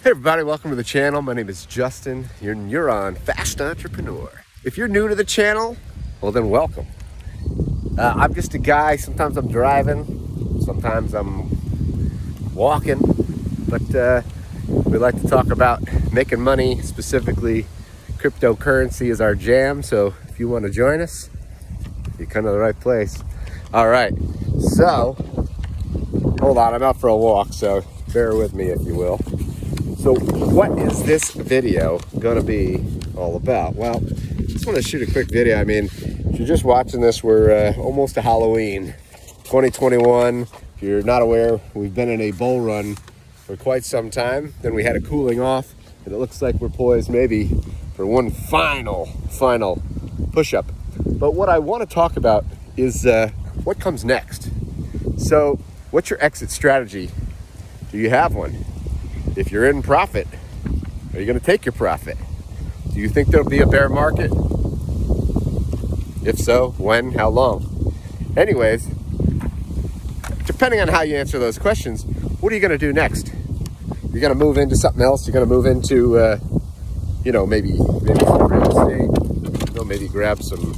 Hey everybody, welcome to the channel. My name is Justin. You're on Fast Entrepreneur. If you're new to the channel, well then welcome. I'm just a guy. Sometimes I'm driving, sometimes I'm walking, but we like to talk about making money. Specifically, cryptocurrency is our jam. So if you want to join us, you come to the right place. All right, so hold on, I'm out for a walk, so bear with me if you will. So what is this video gonna be all about? Well, I just want to shoot a quick video. I mean, if you're just watching this, we're almost to Halloween 2021. If you're not aware, we've been in a bull run for quite some time. Then we had a cooling off, and it looks like we're poised maybe for one final push-up. But what I want to talk about is what comes next. So what's your exit strategy? Do you have one? If you're in profit, are you going to take your profit? Do you think there'll be a bear market? If so, when, how long? Anyways, depending on how you answer those questions, what are you going to do next? You're going to move into something else. You're going to move into, you know, maybe some real estate. You know, maybe grab some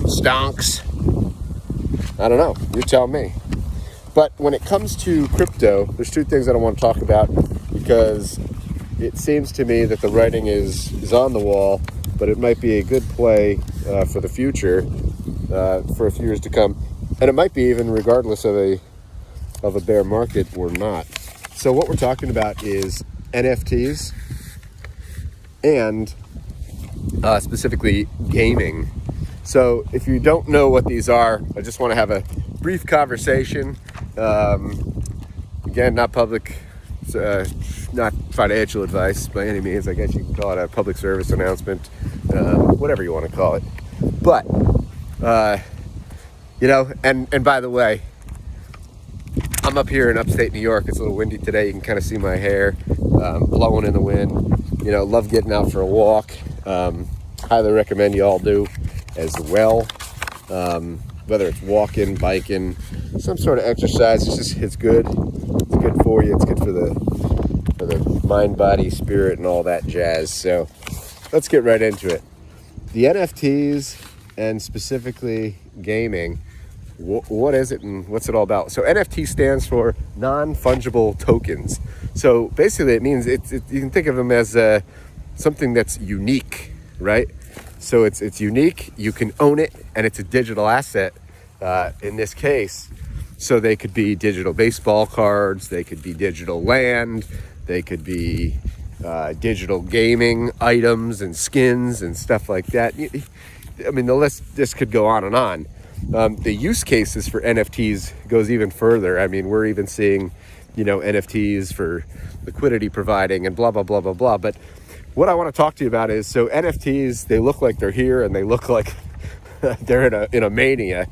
stonks. I don't know. You tell me. But when it comes to crypto, there's two things that I want to talk about, because it seems to me that the writing is on the wall, but it might be a good play for the future, for a few years to come, and it might be even regardless of a bear market or not. So what we're talking about is NFTs and specifically gaming. So if you don't know what these are, I just want to have a brief conversation. Again, not public, not financial advice by any means. I guess you can call it a public service announcement, whatever you want to call it. But, you know, and by the way, I'm up here in upstate New York. It's a little windy today. You can kind of see my hair blowing in the wind. You know, love getting out for a walk. Highly recommend you all do as well. Whether it's walking, biking, some sort of exercise, it's good. It's good for you. It's good for the mind, body, spirit, and all that jazz. So let's get right into it. The NFTs and specifically gaming, what is it and what's it all about? So NFT stands for non-fungible tokens. So basically it means you can think of them as something that's unique, right? So it's unique, you can own it, and it's a digital asset in this case. So they could be digital baseball cards, they could be digital land, they could be digital gaming items and skins and stuff like that. I mean, the list just could go on and on. The use cases for NFTs goes even further. I mean, we're even seeing, you know, NFTs for liquidity providing and blah, blah, blah, blah, blah. But what I want to talk to you about is, so NFTs, they look like they're here and they look like they're in a mania.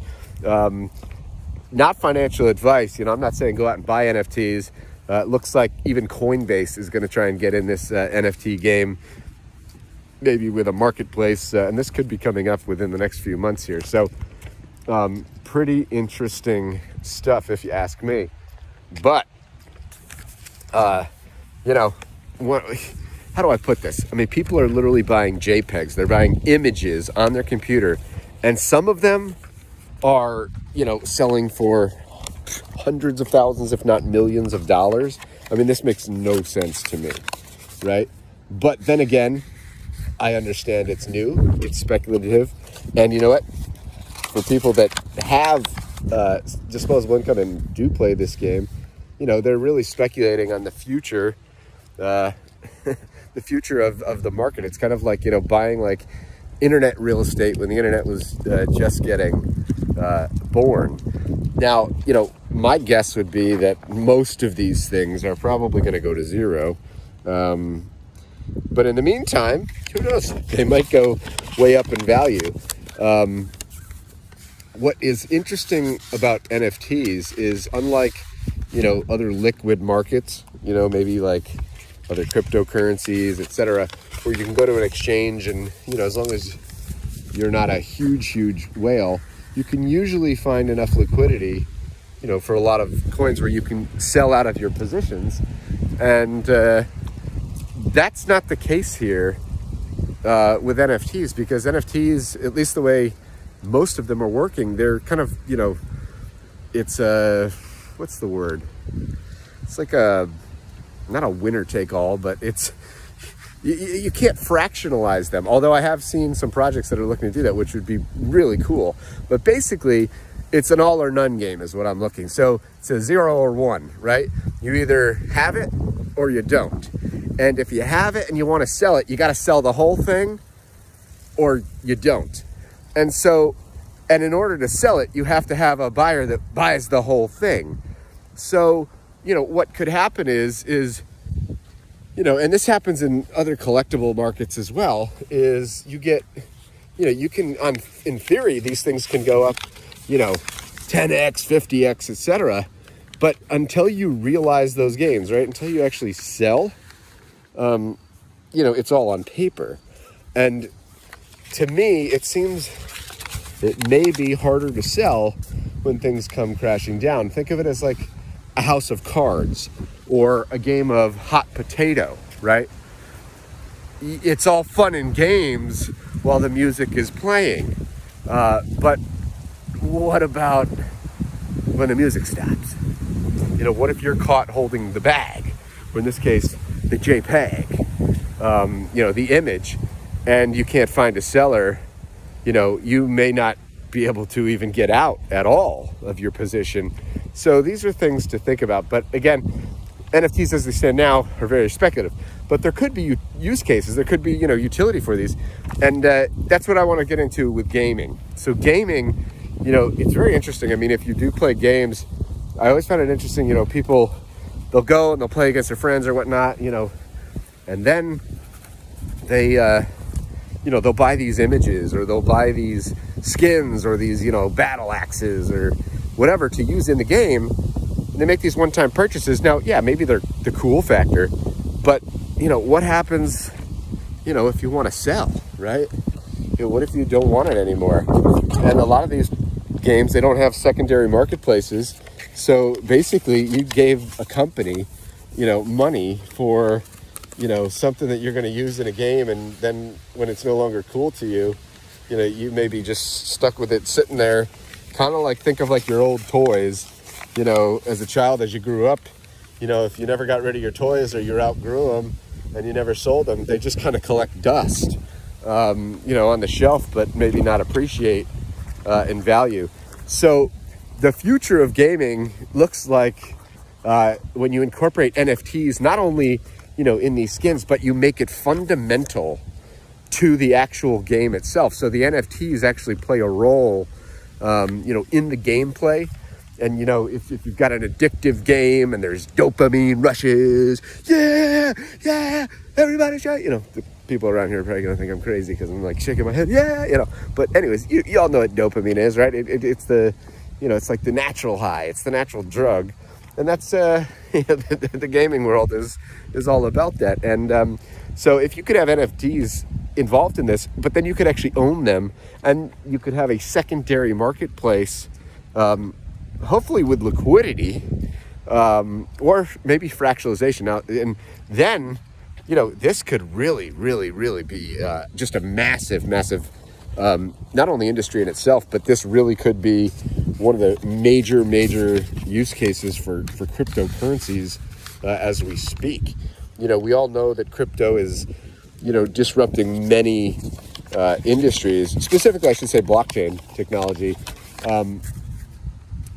Not financial advice. You know, I'm not saying go out and buy NFTs. It looks like even Coinbase is going to try and get in this NFT game, maybe with a marketplace. And this could be coming up within the next few months here. So pretty interesting stuff if you ask me. But, you know, how do I put this? I mean, people are literally buying JPEGs. They're buying images on their computer. And some of them are, you know, selling for hundreds of thousands, if not millions of dollars. I mean, this makes no sense to me, right? But then again, I understand it's new, it's speculative. And you know what? For people that have disposable income and do play this game, you know, they're really speculating on the future, the future of the market. It's kind of like, you know, buying like internet real estate when the internet was just getting born. Now, you know, my guess would be that most of these things are probably going to go to zero. But in the meantime, who knows? They might go way up in value. What is interesting about NFTs is, unlike, you know, other liquid markets, you know, maybe like other cryptocurrencies, etc., where you can go to an exchange and, you know, as long as you're not a huge whale, you can usually find enough liquidity, you know, for a lot of coins where you can sell out of your positions And that's not the case here with NFTs, because NFTs, at least the way most of them are working, they're kind of, you know, it's what's the word? It's like not a winner take all, but it's, you can't fractionalize them. Although I have seen some projects that are looking to do that, which would be really cool. But basically, it's an all or none game is what I'm looking. So it's a 0 or 1, right? You either have it or you don't. And if you have it and you want to sell it, you got to sell the whole thing or you don't. And so, and in order to sell it, you have to have a buyer that buys the whole thing. So, you know, what could happen is, you know, and this happens in other collectible markets as well, is you get, you know, you can, in theory, these things can go up, you know, 10x, 50x, etc. But until you realize those gains, right, until you actually sell, you know, it's all on paper. And to me, it seems it may be harder to sell when things come crashing down. Think of it as like a house of cards or a game of hot potato, right? It's all fun and games while the music is playing. But what about when the music stops? You know, what if you're caught holding the bag, or in this case, the JPEG, you know, the image, and you can't find a seller? You know, you may not be able to even get out at all of your position. So these are things to think about. But again, NFTs as they stand now are very speculative, but there could be use cases. There could be, you know, utility for these. And that's what I want to get into with gaming. So gaming, you know, it's very interesting. I mean, if you do play games, I always find it interesting, you know, people, they'll go and they'll play against their friends or whatnot, you know, and then they, you know, they'll buy these images or they'll buy these skins or these, you know, battle axes or whatever to use in the game. They make these one-time purchases. Now, yeah, maybe they're the cool factor, but, you know, what happens, you know, if you want to sell, right? You know, what if you don't want it anymore? And a lot of these games, they don't have secondary marketplaces. So basically, you gave a company, you know, money for, you know, something that you're going to use in a game, and then when it's no longer cool to you, you know, you may be just stuck with it sitting there, kind of like, think of like your old toys, you know, as a child, as you grew up, you know, if you never got rid of your toys or you outgrew them and you never sold them, they just kind of collect dust, you know, on the shelf, but maybe not appreciate in value. So the future of gaming looks like when you incorporate NFTs, not only, you know, in these skins, but you make it fundamental to the actual game itself. So the NFTs actually play a role, you know, in the gameplay. And, you know, if you've got an addictive game and there's dopamine rushes, yeah, everybody shout, you know, the people around here are probably going to think I'm crazy because I'm like shaking my head, yeah, you know. But anyways, you all know what dopamine is, right? It's the, you know, it's like the natural high. It's the natural drug. And that's, you know, the gaming world is all about that. And so if you could have NFTs involved in this, but then you could actually own them and you could have a secondary marketplace, hopefully with liquidity, or maybe fractionalization. Now, and then, you know, this could really be just a massive, not only industry in itself, but this really could be one of the major use cases for cryptocurrencies as we speak. You know, we all know that crypto is, you know, disrupting many industries, specifically, I should say, blockchain technology.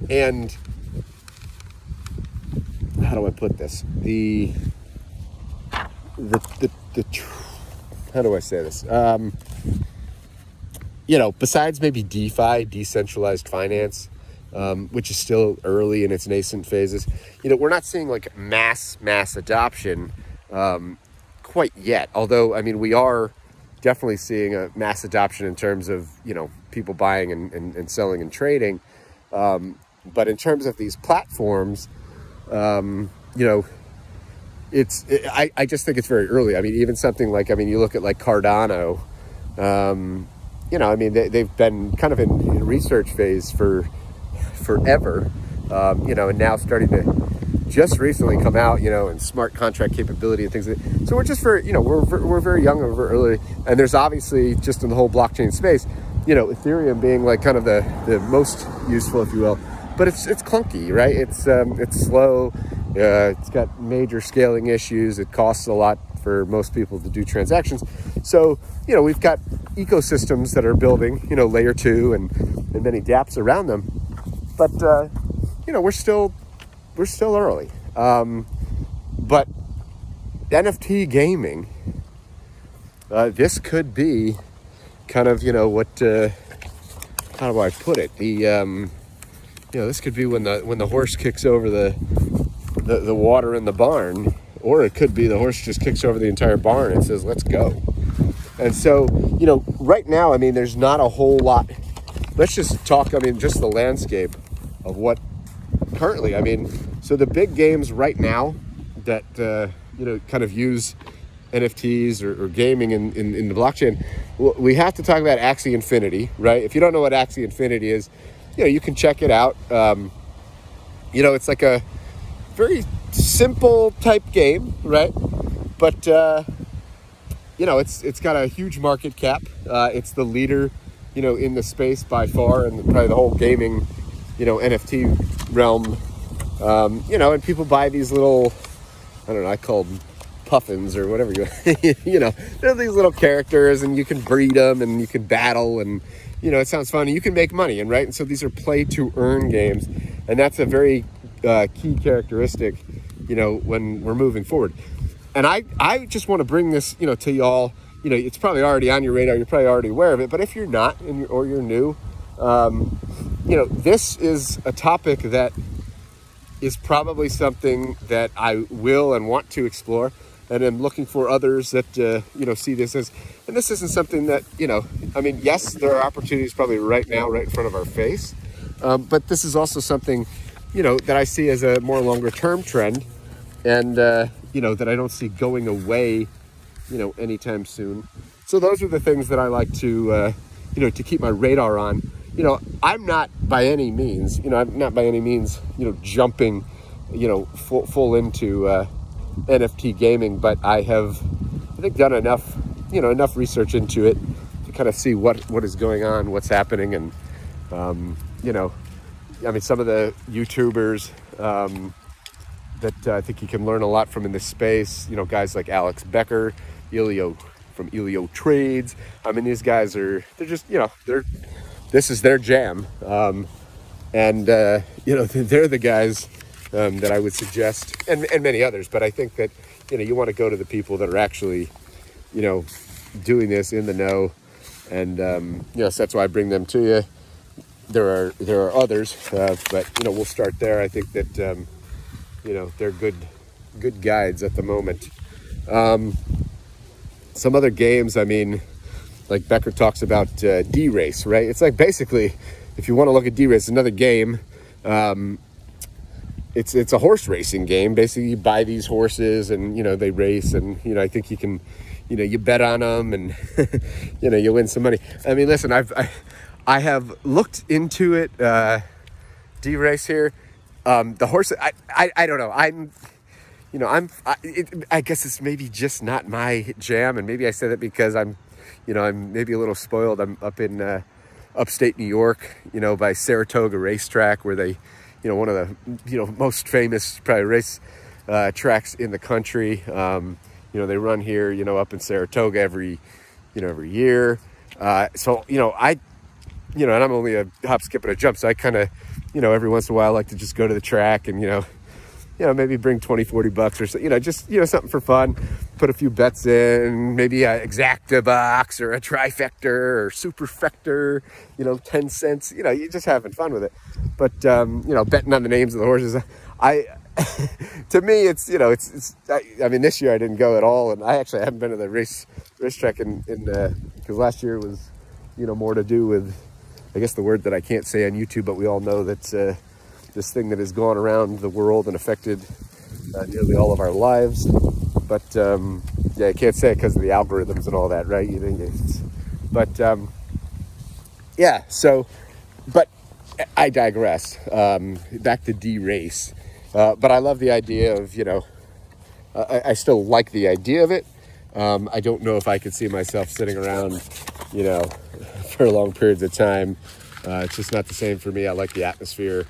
And how do I put this? How do I say this? You know, besides maybe DeFi, decentralized finance, which is still early in its nascent phases, you know, we're not seeing like mass adoption quite yet. Although, I mean, we are definitely seeing a mass adoption in terms of, you know, people buying and selling and trading. But in terms of these platforms, you know, I just think it's very early. I mean, even something like, I mean, you look at like Cardano, you know, I mean, they've been kind of in research phase for forever, you know, and now starting to just recently come out, and smart contract capability and things like that. So we're just very, we're very young and very early. And there's obviously, just in the whole blockchain space, Ethereum being like kind of the most useful, if you will. But it's clunky, right? It's slow. It's got major scaling issues. It costs a lot for most people to do transactions. So, we've got ecosystems that are building, layer 2 and many dApps around them. But, we're still early. But NFT gaming, this could be kind of, what, how do I put it? This could be when the horse kicks over the water in the barn, or it could be the horse just kicks over the entire barn and says, let's go. And so, right now, there's not a whole lot. Let's just talk, just the landscape of what currently, so the big games right now that, kind of use NFTs or gaming in the blockchain, we have to talk about Axie Infinity, right? If you don't know what Axie Infinity is, you can check it out. It's like a very simple type game, right? But, it's got a huge market cap. It's the leader, in the space by far, and probably the whole gaming, NFT realm. And people buy these little, I don't know, I call them puffins or whatever they're these little characters, and you can breed them and you can battle, and it sounds fun, and you can make money, and right. And so these are play to earn games, and that's a very key characteristic, when we're moving forward. And I just want to bring this, to y'all. It's probably already on your radar. You're probably already aware of it. But if you're not, or you're new, this is a topic that is probably something that I will and want to explore. And I'm looking for others that, see this as, and this isn't something that, yes, there are opportunities probably right now, right in front of our face. But this is also something, that I see as a more longer term trend, and, that I don't see going away, anytime soon. So those are the things that I like to, to keep my radar on. I'm not by any means, jumping, full into, NFT gaming, but I have, I think, done enough, enough research into it to kind of see what is going on, what's happening. And, some of the YouTubers, that I think you can learn a lot from in this space, guys like Alex Becker, from EllioTrades. These guys they're just, this is their jam. And they're the guys that I would suggest, and many others. But I think that, you want to go to the people that are actually, doing this in the know. And, so that's why I bring them to you. There are others, but, we'll start there. I think that, they're good guides at the moment. Some other games, like Becker talks about D-Race, right? It's like, basically, if you want to look at D-Race, another game, it's a horse racing game. Basically, you buy these horses and, they race, and, I think you can, you bet on them, and, you win some money. Listen, I have looked into it, D-Race here. The horse, I don't know. I guess it's maybe just not my jam. And maybe I say that because I'm maybe a little spoiled. I'm up in, upstate New York, by Saratoga Racetrack, where they, one of the, most famous probably race, tracks in the country. They run here, up in Saratoga every year. So, and I'm only a hop, skip, and a jump. So I kind of, every once in a while I like to just go to the track and, maybe bring 20, 40 bucks or so, just, something for fun, put a few bets in, maybe a exacta box or a trifecta or superfecta, 10 cents, you're just having fun with it. But, betting on the names of the horses, to me, it's, this year I didn't go at all. And I actually haven't been to the racetrack because last year was, more to do with, I guess, the word that I can't say on YouTube, but we all know that this thing that has gone around the world and affected nearly all of our lives. But yeah, I can't say it because of the algorithms and all that, right? Yeah. So, but I digress. Back to D-Race. But I love the idea of, you know, I still like the idea of it. I don't know if I could see myself sitting around, you know, for long periods of time. It's just not the same for me. I like the atmosphere.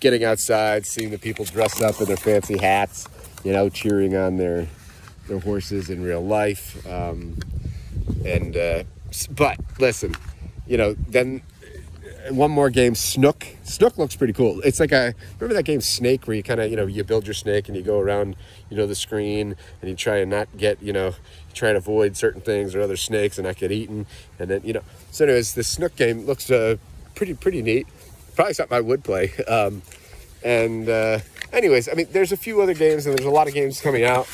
Getting outside, seeing the people dressed up in their fancy hats, you know, cheering on their horses in real life. But listen, you know, then one more game, Snook. Snook looks pretty cool. It's like remember that game Snake, where you kind of, you know, you build your snake and you go around, you know, the screen, and you try and not get, you know, you try and avoid certain things or other snakes and not get eaten. And then, you know, so anyways, the Snook game looks pretty neat. Probably something I would play. Anyways, I mean, there's a few other games, and there's a lot of games coming out.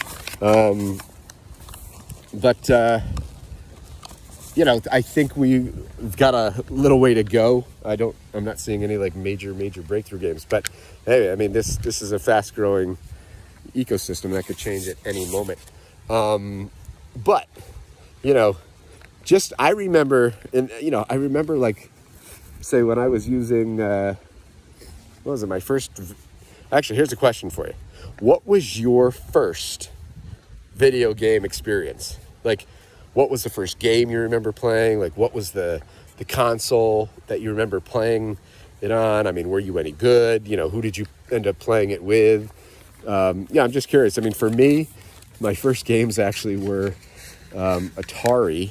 You know, I think we've got a little way to go. I'm not seeing any like major breakthrough games, but hey, I mean, this is a fast growing ecosystem that could change at any moment. But, you know, I remember like, say when I was using, what was it, my first, actually, here's a question for you. What was your first video game experience? Like, what was the first game you remember playing? Like, what was the console that you remember playing it on? I mean, were you any good? You know, who did you end up playing it with? Yeah, I'm just curious. I mean, for me, my first games actually were Atari,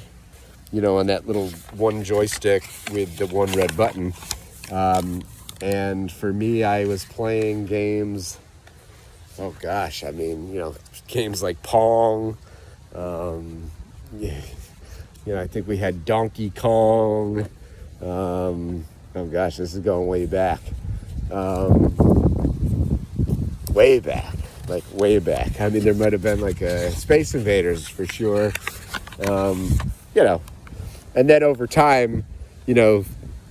you know, on that little one joystick with the one red button. And for me, I was playing games, oh gosh, I mean, you know, games like Pong. Yeah, you know, I think we had Donkey Kong. Oh gosh, this is going way back. Way back. I mean, there might have been like a Space Invaders for sure. You know, and then over time, you know,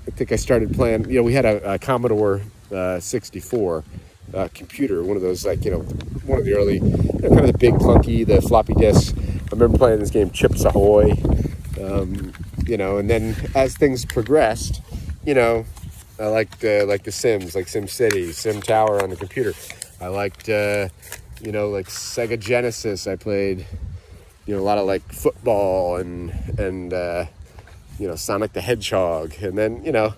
I think I started playing, you know, we had a Commodore 64 computer, one of those, like, you know, one of the early, you know, kind of the big clunky, the floppy disks. I remember playing this game, Chips Ahoy, you know, and then as things progressed, you know, I liked like the Sims, like Sim City, Sim Tower on the computer. I liked, you know, like Sega Genesis. I played, you know, a lot of like football and you know, Sonic the Hedgehog, and then, you know,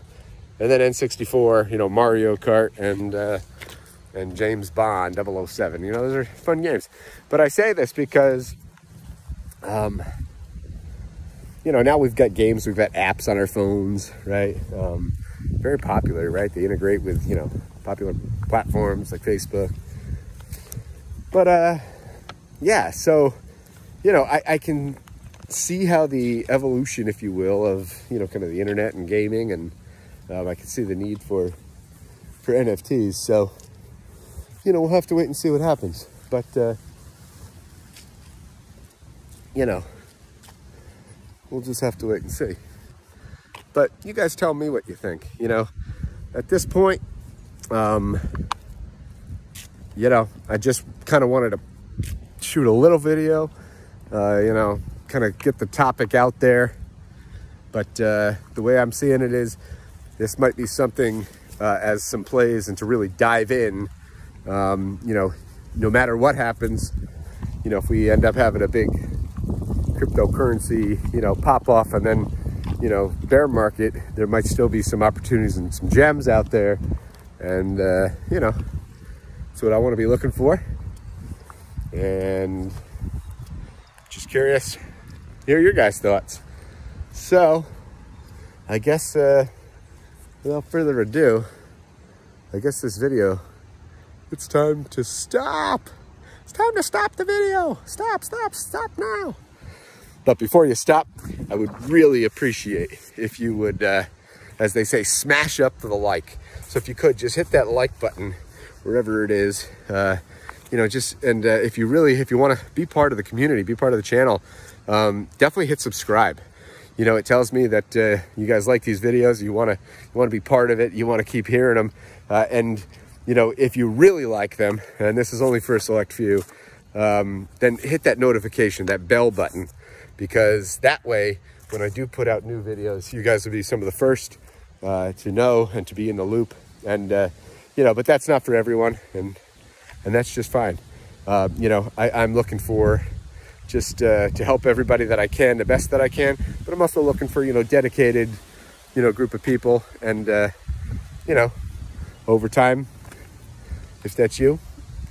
and then N64, you know, Mario Kart and James Bond 007. You know, those are fun games. But I say this because, you know, now we've got games, we've got apps on our phones, right? Very popular, right? They integrate with, you know, popular platforms like Facebook. But, yeah, so, you know, I can see how the evolution, if you will, of, you know, kind of the internet and gaming, and I can see the need for NFTs. So, you know, we'll have to wait and see what happens. But, you know, we'll just have to wait and see. But you guys tell me what you think. You know, at this point, you know, I just kind of wanted to shoot a little video, you know, kind of get the topic out there. But the way I'm seeing it is, this might be something as some plays, and to really dive in, you know, no matter what happens, you know, if we end up having a big cryptocurrency, you know, pop off, and then, you know, bear market, there might still be some opportunities and some gems out there. And, you know, that's what I want to be looking for. And just curious, hear your guys' thoughts. So, I guess, without further ado, I guess this video, it's time to stop. It's time to stop the video. Stop now. But before you stop, I would really appreciate if you would, as they say, smash up the like. So if you could, just hit that like button wherever it is. You know, just, and if you want to be part of the community, be part of the channel, definitely hit subscribe. You know, it tells me that you guys like these videos. You want to be part of it. You want to keep hearing them. And you know, if you really like them, and this is only for a select few, then hit that notification, that bell button. Because that way, when I do put out new videos, you guys will be some of the first to know and to be in the loop. And, you know, but that's not for everyone, and that's just fine. You know, I'm looking for just to help everybody that I can, the best that I can, but I'm also looking for, you know, dedicated, you know, group of people. And, you know, over time, if that's you,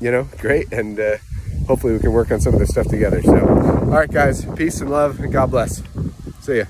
you know, great. And hopefully we can work on some of this stuff together. So, all right, guys, peace and love, and God bless. See ya.